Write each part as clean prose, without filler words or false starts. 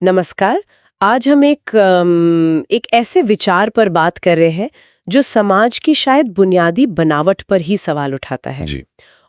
नमस्कार। आज हम एक ऐसे विचार पर बात कर रहे हैं जो समाज की शायद बुनियादी बनावट पर ही सवाल उठाता है जी।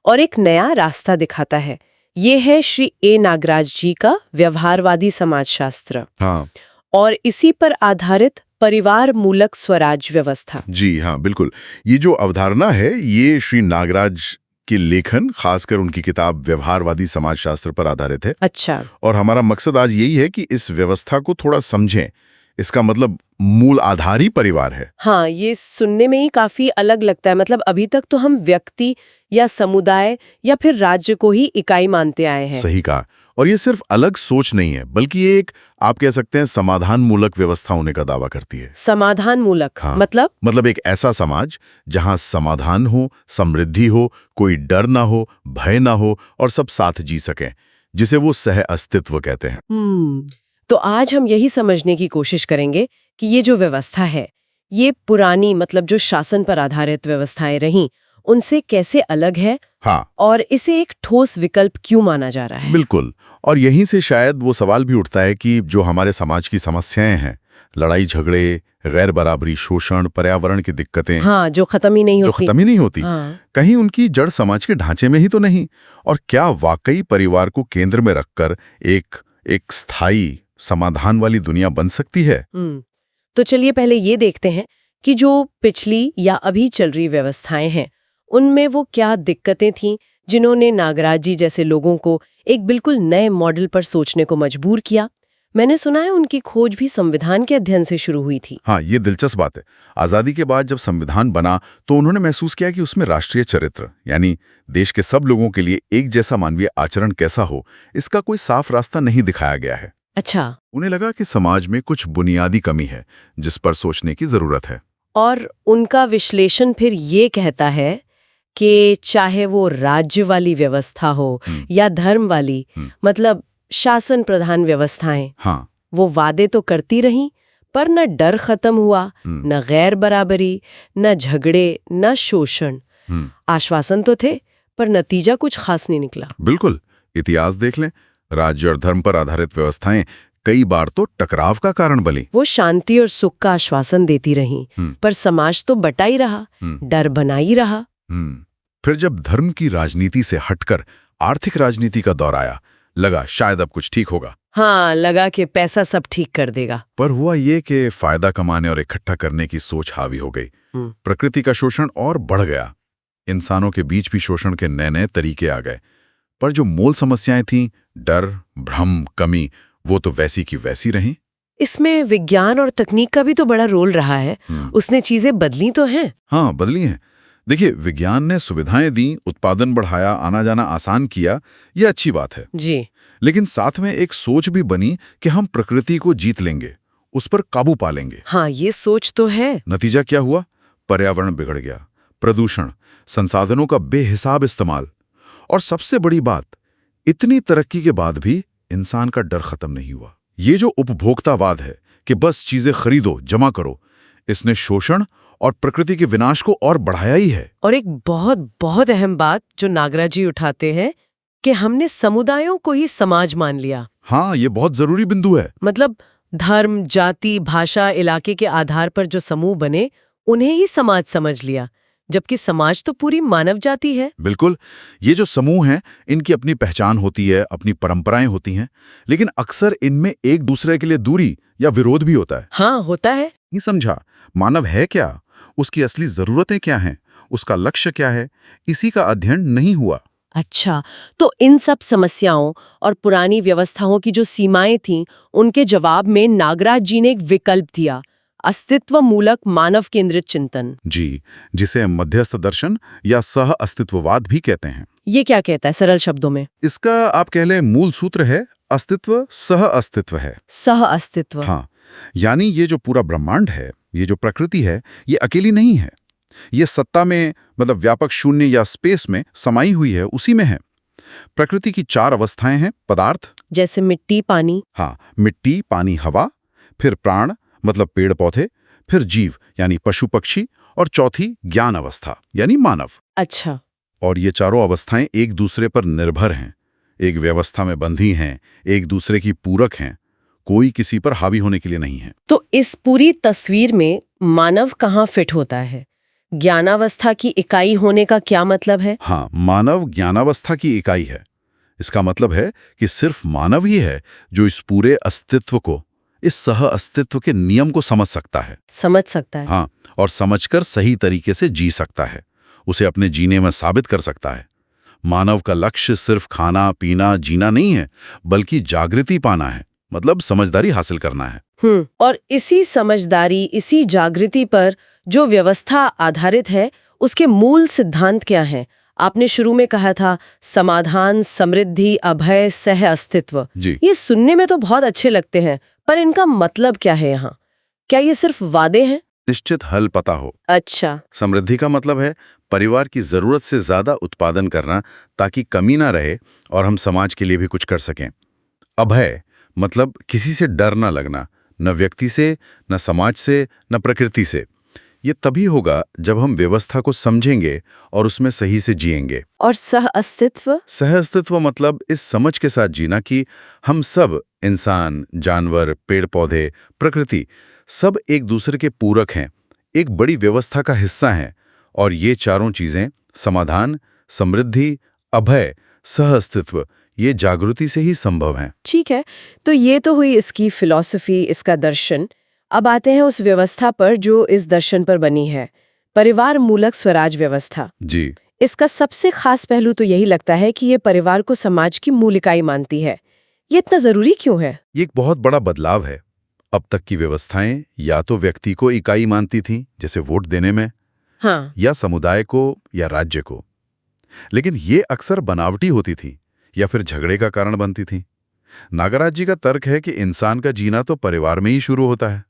और एक नया रास्ता दिखाता है। ये है श्री ए नागराज जी का व्यवहारवादी समाजशास्त्र हाँ। और इसी पर आधारित परिवार मूलक स्वराज व्यवस्था। जी हाँ, बिल्कुल। ये जो अवधारणा है, ये श्री नागराज के लेखन, खासकर उनकी किताब व्यवहारवादी समाजशास्त्र पर आधारित है। अच्छा। और हमारा मकसद आज यही है कि इस व्यवस्था को थोड़ा समझें। इसका मतलब मूल आधार ही परिवार है। हाँ, ये सुनने में ही काफी अलग लगता है। मतलब अभी तक तो हम व्यक्ति या समुदाय या फिर राज्य को ही इकाई मानते आए हैं। सही कहा। और ये सिर्फ अलग सोच नहीं है, बल्कि ये एक, आप कह सकते हैं, समाधान मूलक व्यवस्था होने का दावा करती है। समाधान मूलक हाँ। मतलब एक ऐसा समाज जहां समाधान हो, समृद्धि हो, कोई डर ना हो, भय ना हो और सब साथ जी सकें, जिसे वो सह अस्तित्व कहते हैं। तो आज हम यही समझने की कोशिश करेंगे कि ये जो व्यवस्था है, ये पुरानी मतलब जो शासन पर आधारित व्यवस्थाएं रहीं, उनसे कैसे अलग है हाँ, और इसे एक ठोस विकल्प क्यों माना जा रहा है। बिल्कुल। और यहीं से शायद वो सवाल भी उठता है कि जो हमारे समाज की समस्याएं हैं, लड़ाई झगड़े, गैर बराबरी, शोषण, पर्यावरण की दिक्कतें, हाँ, जो खत्म ही नहीं जो होती। खत्म ही नहीं होती, हाँ। कहीं उनकी जड़ समाज के ढांचे में ही तो नहीं। और क्या वाकई परिवार को केंद्र में रखकर एक स्थायी समाधान वाली दुनिया बन सकती है? तो चलिए पहले ये देखते हैं कि जो पिछली या अभी चल रही व्यवस्थाएं हैं, उनमें वो क्या दिक्कतें थीं जिन्होंने नागराज जी जैसे लोगों को एक बिल्कुल नए मॉडल पर सोचने को मजबूर किया। मैंने सुना है उनकी खोज भी संविधान के अध्ययन से शुरू हुई थी। हाँ, ये दिलचस्प बात है। आज़ादी के बाद जब संविधान बना तो उन्होंने महसूस किया कि उसमें राष्ट्रीय चरित्र, यानी देश के सब लोगों के लिए एक जैसा मानवीय आचरण कैसा हो, इसका कोई साफ रास्ता नहीं दिखाया गया है। अच्छा। उन्हें लगा कि समाज में कुछ बुनियादी कमी है जिस पर सोचने की जरूरत है। और उनका विश्लेषण फिर ये कहता है कि चाहे वो राज्य वाली व्यवस्था हो या धर्म वाली, मतलब शासन प्रधान व्यवस्थाएं, हाँ। वो वादे तो करती रहीं, पर न डर खत्म हुआ, न गैर बराबरी, न झगड़े, न शोषण। आश्वासन तो थे, पर नतीजा कुछ खास नहीं निकला। बिल्कुल। इतिहास देख लें, राज्य और धर्म पर आधारित व्यवस्थाएं कई बार तो टकराव का कारण बनी। वो शांति और सुख का आश्वासन देती रहीं, पर समाज तो बटा ही रहा, डर बना ही रहा। फिर जब धर्म की राजनीति से हटकर आर्थिक राजनीति का दौर आया, लगा शायद अब कुछ ठीक होगा। हाँ, लगा कि पैसा सब ठीक कर देगा। पर हुआ ये कि फायदा कमाने और इकट्ठा करने की सोच हावी हो गई। प्रकृति का शोषण और बढ़ गया। इंसानों के बीच भी शोषण के नए नए तरीके आ गए। पर जो मूल समस्याएं थीं, डर, भ्रम, कमी, वो तो वैसी की वैसी रहीं। इसमें विज्ञान और तकनीक का भी तो बड़ा रोल रहा है। उसने चीजें बदली तो हैं। हाँ, बदली हैं। देखिए, विज्ञान ने सुविधाएं दी, उत्पादन बढ़ाया, आना जाना आसान किया, ये अच्छी बात है जी। लेकिन साथ में एक सोच भी बनी कि हम प्रकृति को जीत लेंगे, उस पर काबू पा लेंगे। हाँ, ये सोच तो है। नतीजा क्या हुआ? पर्यावरण बिगड़ गया, प्रदूषण, संसाधनों का बेहिसाब इस्तेमाल, और सबसे बड़ी बात, इतनी तरक्की के बाद भी इंसान का डर खत्म नहीं हुआ। ये जो उपभोक्तावाद है कि बस चीजें खरीदो, जमा करो, इसने शोषण और प्रकृति के विनाश को और बढ़ाया ही है। और एक बहुत बहुत अहम बात जो नागराज जी उठाते हैं कि हमने समुदायों को ही समाज मान लिया। हाँ, ये बहुत जरूरी बिंदु है। मतलब धर्म, जाति, भाषा, इलाके के आधार पर जो समूह बने, उन्हें ही समाज समझ लिया, जबकि समाज तो पूरी मानव जाति है। बिल्कुल। ये जो समूह हैं, इनकी अपनी पहचान होती है, अपनी परंपराएं होती हैं, लेकिन अक्सर इनमें एक दूसरे के लिए दूरी या विरोध भी होता है। हाँ, होता है। नहीं समझा, मानव है क्या, उसकी असली जरूरतें क्या हैं, उसका लक्ष्य क्या है, इसी का अध्ययन नहीं हुआ। अच्छा, तो इन सब समस्याओं और पुरानी व्यवस्थाओं की जो सीमाएं थीं, उनके जवाब में नागराज जी ने एक विकल्प दिया, अस्तित्व मूलक मानव केंद्रित चिंतन। जी, जिसे मध्यस्थ दर्शन या सह अस्तित्ववाद भी कहते हैं। ये क्या कहता है सरल शब्दों में? इसका आप कह लें मूल सूत्र है, अस्तित्व सह अस्तित्व है। सह अस्तित्व। हाँ, यानी ये जो पूरा ब्रह्मांड है, ये जो प्रकृति है, ये अकेली नहीं है। ये सत्ता में, मतलब व्यापक शून्य या स्पेस में समाई हुई है, उसी में है। प्रकृति की 4 अवस्थाएं हैं। पदार्थ, जैसे मिट्टी, पानी। हाँ, मिट्टी, पानी, हवा। फिर प्राण, मतलब पेड़ पौधे। फिर जीव, यानी पशु पक्षी। और चौथी ज्ञान अवस्था, यानी मानव। अच्छा। और ये चारों अवस्थाएं एक दूसरे पर निर्भर हैं, एक व्यवस्था में बंधी हैं, एक दूसरे की पूरक हैं। कोई किसी पर हावी होने के लिए नहीं है। तो इस पूरी तस्वीर में मानव कहाँ फिट होता है? ज्ञानावस्था की इकाई होने का क्या मतलब है? हाँ, मानव ज्ञानावस्था की इकाई है। इसका मतलब है कि सिर्फ मानव ही है जो इस पूरे अस्तित्व को, इस सह अस्तित्व के नियम को समझ सकता है। समझ सकता है। हाँ, और समझकर सही तरीके से जी सकता है, उसे अपने जीने में साबित कर सकता है। मानव का लक्ष्य सिर्फ खाना पीना जीना नहीं है, बल्कि जागृति पाना है, मतलब समझदारी हासिल करना है। और इसी समझदारी, इसी जागृति पर जो व्यवस्था आधारित है, उसके मूल सिद्धांत क्या हैं? आपने शुरू में कहा था समाधान, समृद्धि, अभय, सह अस्तित्व। जी। ये सुनने में तो बहुत अच्छे लगते हैं, पर इनका मतलब क्या है यहाँ? क्या ये सिर्फ वादे हैं? निश्चित हल पता हो। अच्छा। समृद्धि का मतलब है परिवार की जरूरत से ज्यादा उत्पादन करना ताकि कमी ना रहे और हम समाज के लिए भी कुछ कर सकें। अभय मतलब किसी से डर ना लगना, न व्यक्ति से, न समाज से, न प्रकृति से। ये तभी होगा जब हम व्यवस्था को समझेंगे और उसमें सही से जिएंगे। और सह अस्तित्व? सह अस्तित्व मतलब इस समझ के साथ जीना कि हम सब, इंसान, जानवर, पेड़ पौधे, प्रकृति, सब एक दूसरे के पूरक हैं, एक बड़ी व्यवस्था का हिस्सा हैं, और ये चारों चीजें, समाधान, समृद्धि, अभय, सह अस्तित्व, ये जागृति से ही संभव हैं। ठीक है, तो ये तो हुई इसकी फिलॉसफी, इसका दर्शन। अब आते हैं उस व्यवस्था पर जो इस दर्शन पर बनी है, परिवार मूलक स्वराज व्यवस्था। जी। इसका सबसे खास पहलू तो यही लगता है कि ये परिवार को समाज की मूल इकाई मानती है। ये इतना जरूरी क्यों है? ये एक बहुत बड़ा बदलाव है। अब तक की व्यवस्थाएं या तो व्यक्ति को इकाई मानती थीं, जैसे वोट देने में, हाँ। या समुदाय को या राज्य को, लेकिन ये अक्सर बनावटी होती थी या फिर झगड़े का कारण बनती थी। नागराज जी का तर्क है कि इंसान का जीना तो परिवार में ही शुरू होता है,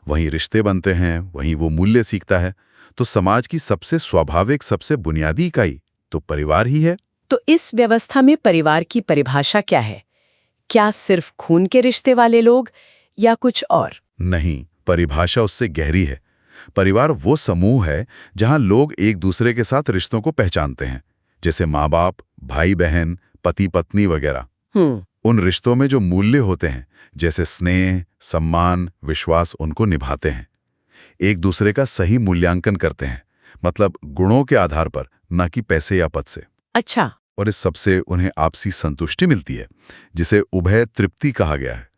वहीं रिश्ते बनते हैं, वहीं वो मूल्य सीखता है, तो समाज की सबसे स्वाभाविक, सबसे बुनियादी इकाई तो परिवार ही है। तो इस व्यवस्था में परिवार की परिभाषा क्या है? क्या सिर्फ खून के रिश्ते वाले लोग या कुछ और? नहीं, परिभाषा उससे गहरी है। परिवार वो समूह है जहां लोग एक दूसरे के साथ रिश्तों को पहचानते हैं, जैसे माँ बाप, भाई बहन, पति पत्नी वगैरह। उन रिश्तों में जो मूल्य होते हैं, जैसे स्नेह, सम्मान, विश्वास, उनको निभाते हैं। एक दूसरे का सही मूल्यांकन करते हैं, मतलब गुणों के आधार पर, न कि पैसे या पद से। अच्छा। और इस सबसे उन्हें आपसी संतुष्टि मिलती है, जिसे उभय तृप्ति कहा गया है।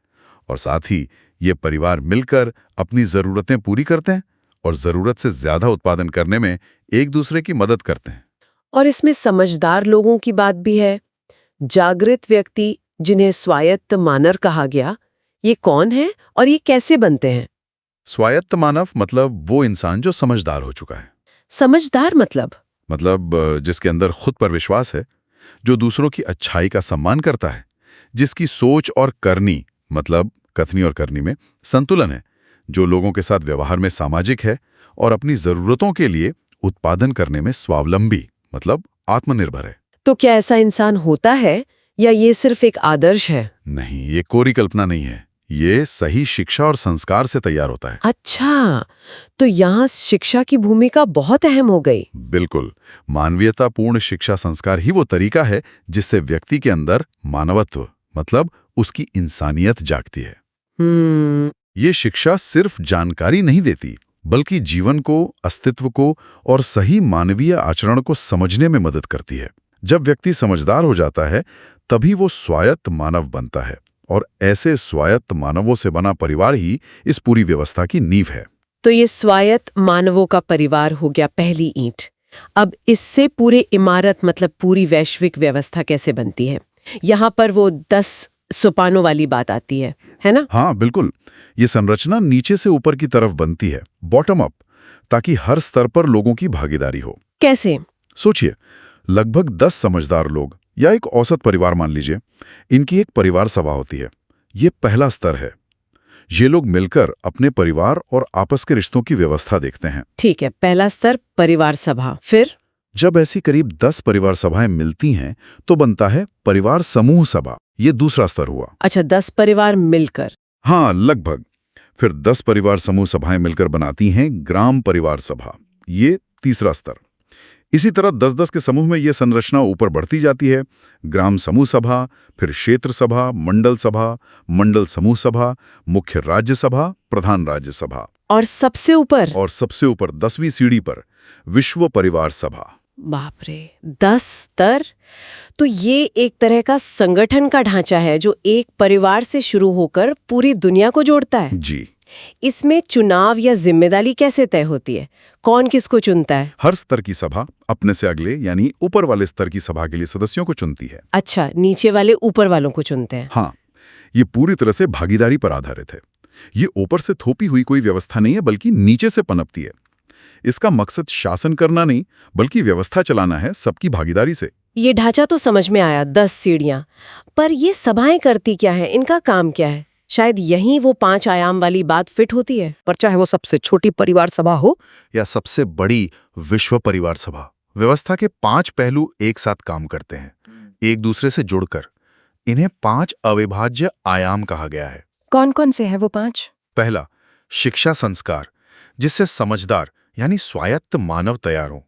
और साथ ही ये परिवार मिलकर अपनी जरूरतें पूरी करते हैं और जरूरत से ज्यादा उत्पादन करने में एक दूसरे की मदद करते हैं। और इसमें समझदार लोगों की बात भी है। जागृत व्यक्ति, जिन्हें स्वायत्त मानव कहा गया, ये कौन है और ये कैसे बनते हैं? स्वायत्त मानव मतलब वो इंसान जो समझदार हो चुका है। समझदार मतलब जिसके अंदर खुद पर विश्वास है, जो दूसरों की अच्छाई का सम्मान करता है, जिसकी सोच और करनी, मतलब कथनी और करनी में संतुलन है, जो लोगों के साथ व्यवहार में सामाजिक है और अपनी जरूरतों के लिए उत्पादन करने में स्वावलंबी, मतलब आत्मनिर्भर है। तो क्या ऐसा इंसान होता है या ये सिर्फ एक आदर्श है? नहीं, ये कोरी कल्पना नहीं है। ये सही शिक्षा और संस्कार से तैयार होता है। अच्छा, तो यहाँ शिक्षा की भूमिका बहुत अहम हो गई। बिल्कुल, मानवीयतापूर्ण शिक्षा संस्कार ही वो तरीका है जिससे व्यक्ति के अंदर मानवत्व, मतलब उसकी इंसानियत जागती है। ये शिक्षा सिर्फ जानकारी नहीं देती, बल्कि जीवन को, अस्तित्व को और सही मानवीय आचरण को समझने में मदद करती है। जब व्यक्ति समझदार हो जाता है, तभी वो स्वायत्त मानव बनता है, और ऐसे स्वायत्त मानवों से बना परिवार ही इस पूरी व्यवस्था की नींव है। तो ये स्वायत्त मानवों का परिवार हो गया पहली ईंट। अब इससे पूरे इमारत, मतलब पूरी वैश्विक व्यवस्था कैसे बनती है? यहाँ पर वो 10 सोपानों वाली बात आती है ना? हाँ बिल्कुल, ये संरचना नीचे से ऊपर की तरफ बनती है, बॉटम अप, ताकि हर स्तर पर लोगों की भागीदारी हो। कैसे? सोचिए, लगभग 10 समझदार लोग या एक औसत परिवार मान लीजिए, इनकी एक परिवार सभा होती है। ये पहला स्तर है। ये लोग मिलकर अपने परिवार और आपस के रिश्तों की व्यवस्था देखते हैं। ठीक है, पहला स्तर परिवार सभा। फिर जब ऐसी करीब 10 परिवार सभाएं मिलती हैं तो बनता है परिवार समूह सभा। ये दूसरा स्तर हुआ। अच्छा, 10 परिवार मिलकर? हाँ, लगभग। फिर 10 परिवार समूह सभाएं मिलकर बनाती हैं ग्राम परिवार सभा। ये तीसरा स्तर। इसी तरह 10-10 के समूह में यह संरचना ऊपर बढ़ती जाती है। ग्राम समूह सभा, फिर क्षेत्र सभा, मंडल समूह सभा, मुख्य राज्य सभा, प्रधान राज्य सभा, और सबसे ऊपर 10वीं सीढ़ी पर विश्व परिवार सभा। बाप रे, 10 स्तर। तो ये एक तरह का संगठन का ढांचा है जो एक परिवार से शुरू होकर पूरी दुनिया को जोड़ता है। जी। इसमें चुनाव या जिम्मेदारी कैसे तय होती है? कौन किसको चुनता है? हर स्तर की सभा अपने से अगले यानी ऊपर वाले स्तर की सभा के लिए सदस्यों को चुनती है। अच्छा, नीचे वाले ऊपर वालों को चुनते हैं। हाँ, ये पूरी तरह से भागीदारी पर आधारित है। ये ऊपर से थोपी हुई कोई व्यवस्था नहीं है, बल्कि नीचे से पनपती है। इसका मकसद शासन करना नहीं, बल्कि व्यवस्था चलाना है सबकी भागीदारी से। ये ढांचा तो समझ में आया, 10 सीढ़ियां। पर ये सभाएं करती क्या है? इनका काम क्या है? शायद यहीं वो 5 आयाम वाली बात फिट होती है। पर चाहे वो सबसे छोटी परिवार सभा हो या सबसे बड़ी विश्व परिवार सभा, व्यवस्था के 5 पहलू एक साथ काम करते हैं, एक दूसरे से जुड़कर। इन्हें 5 अविभाज्य आयाम कहा गया है। कौन कौन से हैं वो 5? पहला, शिक्षा संस्कार, जिससे समझदार यानी स्वायत्त मानव तैयार हो।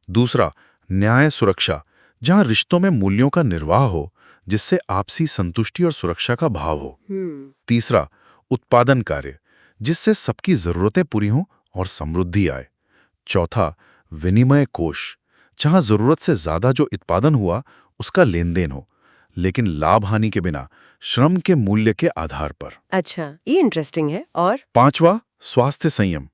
दूसरा, न्याय सुरक्षा, जहां रिश्तों में मूल्यों का निर्वाह हो, जिससे आपसी संतुष्टि और सुरक्षा का भाव हो। तीसरा, उत्पादन कार्य, जिससे सबकी जरूरतें पूरी हों और समृद्धि आए। चौथा, विनिमय कोष, जहां जरूरत से ज्यादा जो उत्पादन हुआ उसका लेन देन हो, लेकिन लाभ हानि के बिना, श्रम के मूल्य के आधार पर। अच्छा, ये इंटरेस्टिंग है। और पांचवा, स्वास्थ्य संयम,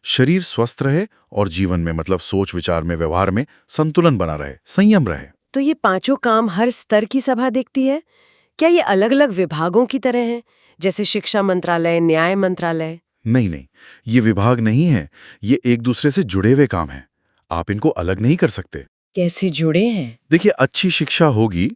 शरीर स्वस्थ रहे और जीवन में मतलब सोच विचार में व्यवहार में संतुलन बना रहे, संयम रहे। तो ये 5 काम हर स्तर की सभा देखती है? क्या ये अलग अलग विभागों की तरह हैं, जैसे शिक्षा मंत्रालय, न्याय मंत्रालय? नहीं, ये विभाग नहीं है, ये एक दूसरे से जुड़े हुए काम हैं। आप इनको अलग नहीं कर सकते। कैसे जुड़े हैं? देखिए, अच्छी शिक्षा होगी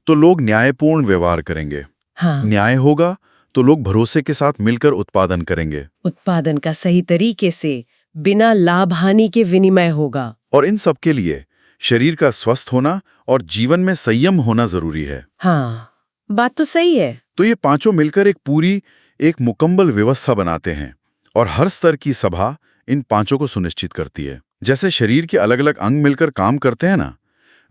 तो लोग न्यायपूर्ण व्यवहार करेंगे। हाँ, न्याय होगा तो लोग भरोसे के साथ मिलकर उत्पादन करेंगे। उत्पादन का सही तरीके से, बिना लाभ हानि के विनिमय होगा। और इन सब के लिए शरीर का स्वस्थ होना और जीवन में संयम होना जरूरी है। हाँ, बात तो सही है। तो ये पांचों मिलकर एक मुकम्मल व्यवस्था बनाते हैं, और हर स्तर की सभा इन पांचों को सुनिश्चित करती है। जैसे शरीर के अलग अलग अंग मिलकर काम करते हैं ना,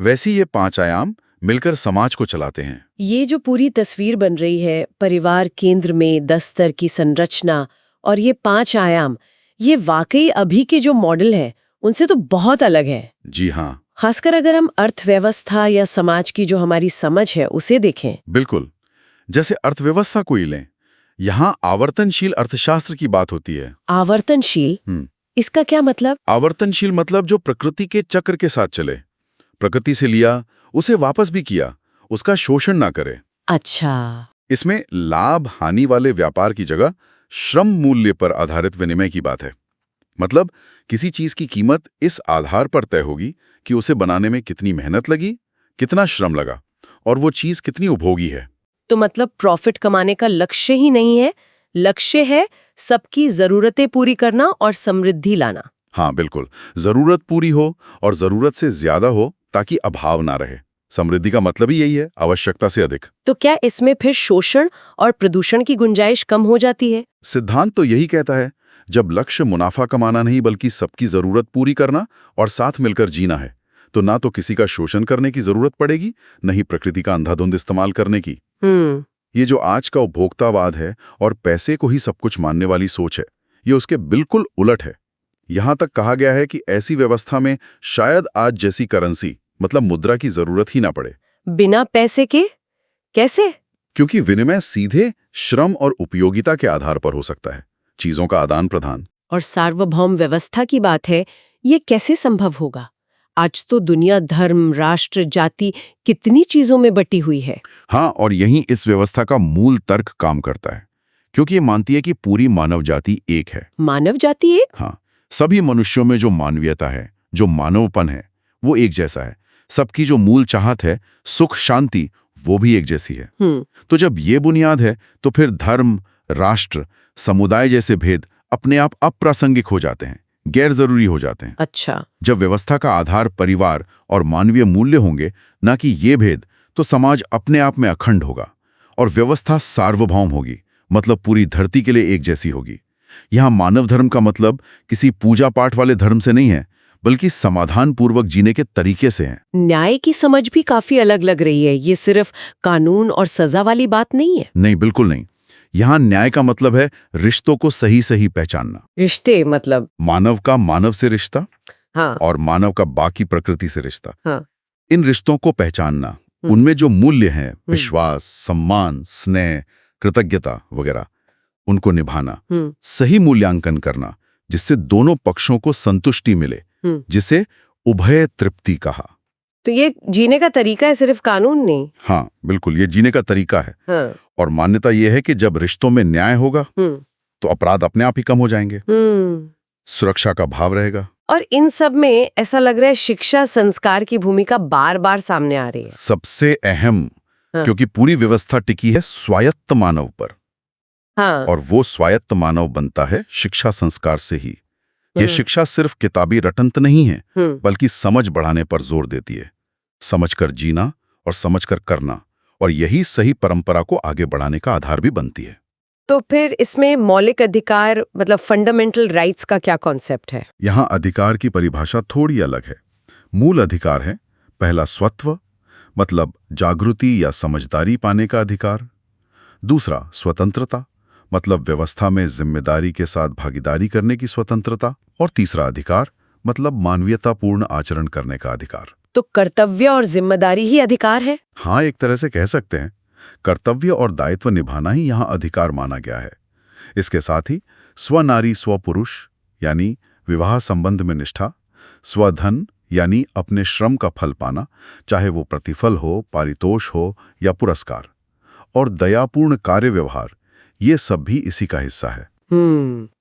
वैसे ये 5 आयाम मिलकर समाज को चलाते हैं। ये जो पूरी तस्वीर बन रही है, परिवार केंद्र में 10 स्तर की संरचना और ये 5 आयाम, ये वाकई अभी के जो मॉडल है उनसे तो बहुत अलग है। जी हाँ, खासकर अगर हम अर्थव्यवस्था या समाज की जो हमारी समझ है उसे देखें। बिल्कुल। जैसे अर्थव्यवस्था को ही लें, यहाँ आवर्तनशील अर्थशास्त्र की बात होती है। आवर्तनशील, इसका क्या मतलब? आवर्तनशील मतलब जो प्रकृति के चक्र के साथ चले, प्रकृति से लिया उसे वापस भी किया, उसका शोषण ना करे। अच्छा, इसमें लाभ हानि वाले व्यापार की जगह श्रम मूल्य पर आधारित विनिमय की बात है। मतलब किसी चीज की कीमत इस आधार पर तय होगी कि उसे बनाने में कितनी मेहनत लगी, कितना श्रम लगा और वो चीज कितनी उपभोगी है। तो मतलब प्रॉफिट कमाने का लक्ष्य ही नहीं है, लक्ष्य है सबकी जरूरतें पूरी करना और समृद्धि लाना। हाँ बिल्कुल, जरूरत पूरी हो और जरूरत से ज्यादा हो ताकि अभाव ना रहे। समृद्धि का मतलब ही यही है, आवश्यकता से अधिक। तो क्या इसमें फिर शोषण और प्रदूषण की गुंजाइश कम हो जाती है? सिद्धांत तो यही कहता है, जब लक्ष्य मुनाफा कमाना नहीं बल्कि सबकी जरूरत पूरी करना और साथ मिलकर जीना है, तो ना तो किसी का शोषण करने की जरूरत पड़ेगी, न ही प्रकृति का अंधाधुंध इस्तेमाल करने की। ये जो आज का उपभोक्तावाद है और पैसे को ही सब कुछ मानने वाली सोच है, ये उसके बिल्कुल उलट है। यहां तक कहा गया है कि ऐसी व्यवस्था में शायद आज जैसी करेंसी मतलब मुद्रा की जरूरत ही ना पड़े। बिना पैसे के? कैसे? क्योंकि विनिमय सीधे श्रम और उपयोगिता के आधार पर हो सकता है, चीजों का आदान प्रदान। और सार्वभौम व्यवस्था की बात है, ये कैसे संभव होगा? आज तो दुनिया धर्म, राष्ट्र, जाति कितनी चीजों में बटी हुई है। हाँ, और यहीं इस व्यवस्था का मूल तर्क काम करता है, क्योंकि ये मानती है कि पूरी मानव जाति एक है। मानव जाति एक? हाँ, सभी मनुष्यों में जो मानवीयता है, जो मानवपन है, वो एक जैसा है। सबकी जो मूल चाहत है, सुख शांति, वो भी एक जैसी है। तो जब ये बुनियाद है, तो फिर धर्म, राष्ट्र, समुदाय जैसे भेद अपने आप अप्रासंगिक हो जाते हैं, गैर जरूरी हो जाते हैं। अच्छा, जब व्यवस्था का आधार परिवार और मानवीय मूल्य होंगे, ना कि ये भेद, तो समाज अपने आप में अखंड होगा और व्यवस्था सार्वभौम होगी, मतलब पूरी धरती के लिए एक जैसी होगी। यहाँ मानव धर्म का मतलब किसी पूजा पाठ वाले धर्म से नहीं है, बल्कि समाधान पूर्वक जीने के तरीके से हैं। न्याय की समझ भी काफी अलग लग रही है। ये सिर्फ कानून और सजा वाली बात नहीं है। नहीं, बिल्कुल नहीं। यहाँ न्याय का मतलब है रिश्तों को सही सही पहचानना। रिश्ते मतलब? मानव का मानव से रिश्ता हाँ। और मानव का बाकी प्रकृति से रिश्ता। हाँ। इन रिश्तों को पहचानना, उनमें जो मूल्य हैं, विश्वास, सम्मान, स्नेह, कृतज्ञता वगैरह, उनको निभाना, सही मूल्यांकन करना जिससे दोनों पक्षों को संतुष्टि मिले, जिसे उभय तृप्ति कहा। तो ये जीने का तरीका है, सिर्फ कानून नहीं। हाँ बिल्कुल, ये जीने का तरीका है। हाँ। और मान्यता ये है कि जब रिश्तों में न्याय होगा तो अपराध अपने आप ही कम हो जाएंगे, सुरक्षा का भाव रहेगा। और इन सब में ऐसा लग रहा है शिक्षा संस्कार की भूमिका बार बार सामने आ रही है। सबसे अहम, क्योंकि पूरी व्यवस्था टिकी है स्वायत्त मानव पर। हाँ। और वो स्वायत्त मानव बनता है शिक्षा संस्कार से ही। ये शिक्षा सिर्फ किताबी रटंत नहीं है, बल्कि समझ बढ़ाने पर जोर देती है। समझकर जीना और समझकर करना, और यही सही परंपरा को आगे बढ़ाने का आधार भी बनती है। तो फिर इसमें मौलिक अधिकार मतलब फंडामेंटल राइट्स का क्या कॉन्सेप्ट है? यहाँ अधिकार की परिभाषा थोड़ी अलग है। मूल अधिकार है, पहला स्वत्व मतलब जागृति या समझदारी पाने का अधिकार। दूसरा स्वतंत्रता मतलब व्यवस्था में जिम्मेदारी के साथ भागीदारी करने की स्वतंत्रता। और तीसरा अधिकार मतलब मानवीयतापूर्ण आचरण करने का अधिकार। तो कर्तव्य और जिम्मेदारी ही अधिकार है? हाँ, एक तरह से कह सकते हैं। कर्तव्य और दायित्व निभाना ही यहाँ अधिकार माना गया है। इसके साथ ही स्वनारी स्वपुरुष यानी विवाह संबंध में निष्ठा, स्वधन यानी अपने श्रम का फल पाना, चाहे वो प्रतिफल हो, पारितोष हो या पुरस्कार, और दयापूर्ण कार्य व्यवहार, ये सब भी इसी का हिस्सा है।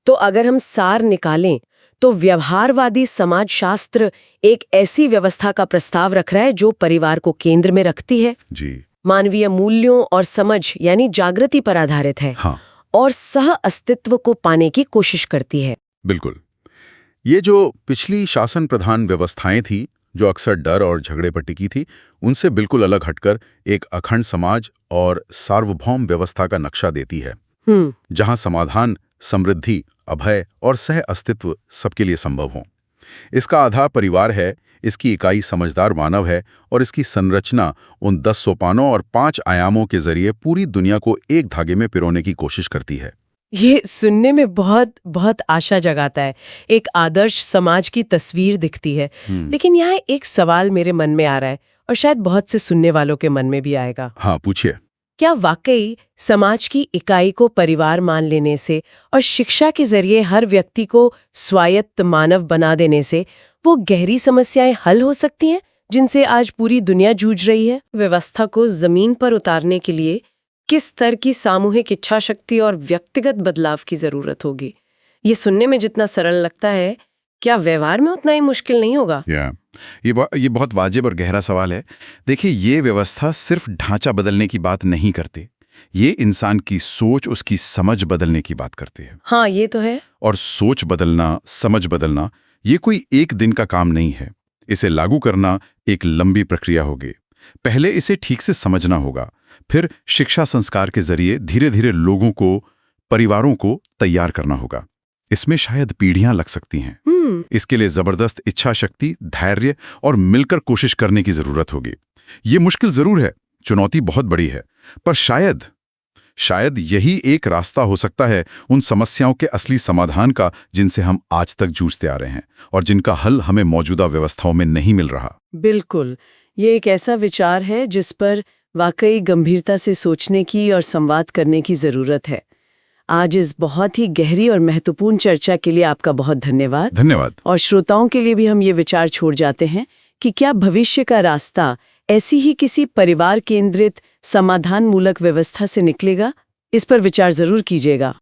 तो अगर हम सार निकालें तो व्यवहारवादी समाजशास्त्र एक ऐसी व्यवस्था का प्रस्ताव रख रहा है जो परिवार को केंद्र में रखती है जी, मानवीय मूल्यों और समझ यानी जागृति पर आधारित है। हाँ, और सह अस्तित्व को पाने की कोशिश करती है। बिल्कुल। ये जो पिछली शासन प्रधान व्यवस्थाएं थी जो अक्सर डर और झगड़े पर टिकी थी, उनसे बिल्कुल अलग हटकर एक अखंड समाज और सार्वभौम व्यवस्था का नक्शा देती है, जहां समाधान, समृद्धि, अभय और सह अस्तित्व सबके लिए संभव हो। इसका आधार परिवार है, इसकी इकाई समझदार मानव है, और इसकी संरचना उन 10 सोपानों और 5 आयामों के जरिए पूरी दुनिया को एक धागे में पिरोने की कोशिश करती है। ये सुनने में बहुत बहुत आशा जगाता है। एक आदर्श समाज की तस्वीर दिखती है। लेकिन यहाँ एक सवाल मेरे मन में आ रहा है, और शायद बहुत से सुनने वालों के मन में भी आएगा। हाँ, पूछिए। क्या वाकई समाज की इकाई को परिवार मान लेने से और शिक्षा के जरिए हर व्यक्ति को स्वायत्त मानव बना देने से वो गहरी समस्याएं हल हो सकती हैं जिनसे आज पूरी दुनिया जूझ रही है? व्यवस्था को जमीन पर उतारने के लिए किस स्तर की सामूहिक इच्छा शक्ति और व्यक्तिगत बदलाव की जरूरत होगी? ये सुनने में जितना सरल लगता है, क्या व्यवहार में उतना ही मुश्किल नहीं होगा? ये बहुत वाजिब और गहरा सवाल है। देखिए, ये व्यवस्था सिर्फ ढांचा बदलने की बात नहीं करती, ये इंसान की सोच, उसकी समझ बदलने की बात करती है। हाँ, ये तो है। और सोच बदलना, समझ बदलना, ये कोई एक दिन का काम नहीं है। इसे लागू करना एक लंबी प्रक्रिया होगी। पहले इसे ठीक से समझना होगा, फिर शिक्षा संस्कार के जरिए धीरे धीरे लोगों को, परिवारों को तैयार करना होगा। इसमें शायद पीढ़ियां लग सकती हैं। इसके लिए जबरदस्त इच्छा शक्ति, धैर्य और मिलकर कोशिश करने की जरूरत होगी। ये मुश्किल जरूर है, चुनौती बहुत बड़ी है, पर शायद यही एक रास्ता हो सकता है उन समस्याओं के असली समाधान का जिनसे हम आज तक जूझते आ रहे हैं और जिनका हल हमें मौजूदा व्यवस्थाओं में नहीं मिल रहा। बिल्कुल, ये एक ऐसा विचार है जिस पर वाकई गंभीरता से सोचने की और संवाद करने की जरूरत है। आज इस बहुत ही गहरी और महत्वपूर्ण चर्चा के लिए आपका बहुत धन्यवाद। धन्यवाद। और श्रोताओं के लिए भी हम ये विचार छोड़ जाते हैं कि क्या भविष्य का रास्ता ऐसी ही किसी परिवार केंद्रित समाधान मूलक व्यवस्था से निकलेगा? इस पर विचार जरूर कीजिएगा।